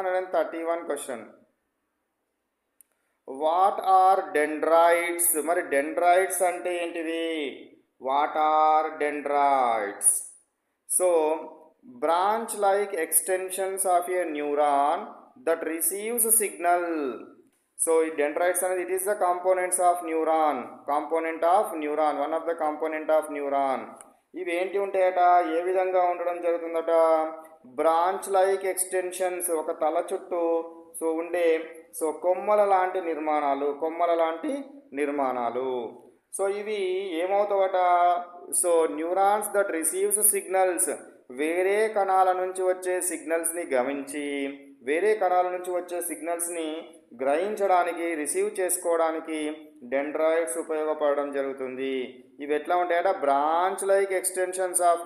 131 question. What are డెండ్రాయిడ్స్? మరి dendroids అంటే ఏంటివి? What are dendroids? So branch like extensions of a neuron that receives signal. So ఈ dendroids అనేది it is the components of neuron, one of the component of neuron. ఇవి ఏంటి ఉంటాయట? ఏ విధంగా ఉండడం జరుగుతుందట? బ్రాంచ్ లైక్ ఎక్స్టెన్షన్స్, ఒక తల చుట్టూ ఉండే కొమ్మల లాంటి నిర్మాణాలు. సో ఇవి ఏమవుతావట? న్యూరాన్స్ దట్ రిసీవ్స్ సిగ్నల్స్, వేరే కణాల నుంచి వచ్చే సిగ్నల్స్ని గమనించి వేరే కణాల నుంచి వచ్చే సిగ్నల్స్ని గ్రహించడానికి, రిసీవ్ చేసుకోవడానికి డెండ్రాయిడ్స్ ఉపయోగపడడం జరుగుతుంది. ఇవి ఎట్లా ఉంటాయట? Branch like extensions of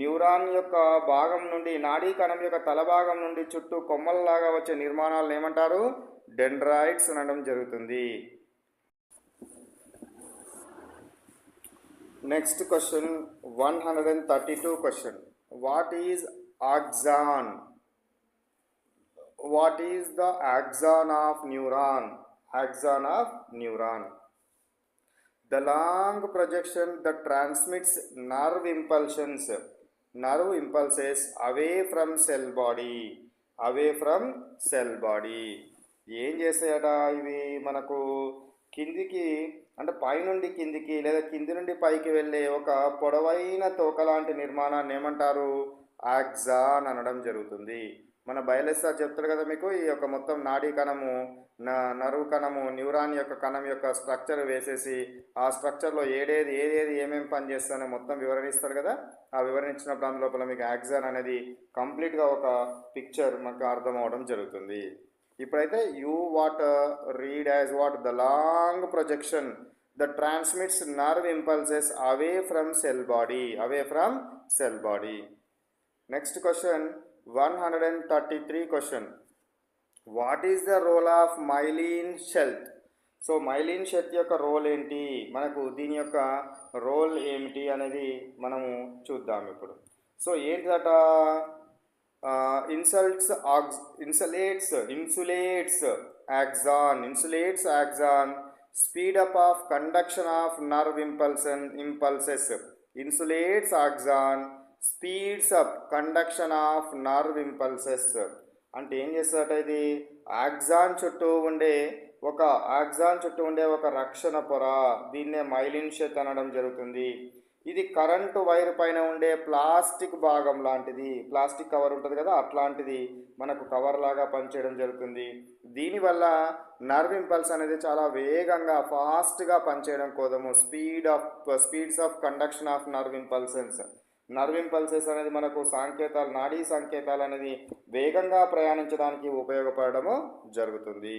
neuron యొక్క భాగం నుండి, నాడీ కణం యొక్క తల భాగం నుండి చుట్టూ కొమ్మలలాగా వచ్చే నిర్మాణాలను ఏమంటారు? డెండ్రాయిడ్స్ అనడం జరుగుతుంది. Next question 132 question. What is axon? What is the axon of neuron? Axon of neuron. The long projection that transmits nerve impulses away from cell body. ఏం చేస్తాయట ఇవి? మనకు కిందికి అంటే పైనుండి కిందికి లేదా కింది నుండి పైకి వెళ్ళే ఒక పొడవైన తోక లాంటి నిర్మాణాన్ని ఏమంటారు? ఆక్సాన్ అనడం జరుగుతుంది. మన బయాలజీ సార్ చెప్తాడు కదా మీకు, ఈ యొక్క మొత్తం నాడీ కణము, నరువు కణము, న్యూరాన్ యొక్క కణం యొక్క స్ట్రక్చర్ వేసేసి ఆ స్ట్రక్చర్లో ఏదేది ఏమేమి పనిచేస్తానో మొత్తం వివరణిస్తాడు కదా. ఆ వివరించినప్పుడు అందులోపల మీకు ఆక్సాన్ అనేది కంప్లీట్గా ఒక పిక్చర్ మనకు అర్థం అవడం జరుగుతుంది. ఇప్పుడైతే read as what? The long projection that transmits nerve impulses away from cell body. Next question 133 question. What is the role of myelin sheath? So myelin sheath యొక్క రోల్ ఏంటి? మనకు దీని యొక్క రోల్ ఏమిటి అనేది మనము చూద్దాం ఇప్పుడు. సో ఏంటట? ఇన్సులేట్స్ axon, speed up of conduction of nerve impulses. Insulates axon, speeds up conduction of nerve impulses. అంటే ఏం చేస్తారట? ఇది ఆక్సాన్ చుట్టూ ఉండే ఒక రక్షణ పొర, దీన్నే మైలిన్ షెత్ అనడం జరుగుతుంది. ఇది కరెంటు వైర్ పైన ఉండే ప్లాస్టిక్ భాగం లాంటిది, ప్లాస్టిక్ కవర్ ఉంటుంది కదా, అట్లాంటిది మనకు కవర్ లాగా పనిచేయడం జరుగుతుంది. దీనివల్ల నర్వ్ ఇంపల్స్ అనేది చాలా వేగంగా ఫాస్ట్గా పనిచేయడం కోసము speeds of conduction of nerve impulses అనేది మనకు నాడీ సంకేతాలు అనేది వేగంగా ప్రయాణించడానికి ఉపయోగపడము జరుగుతుంది.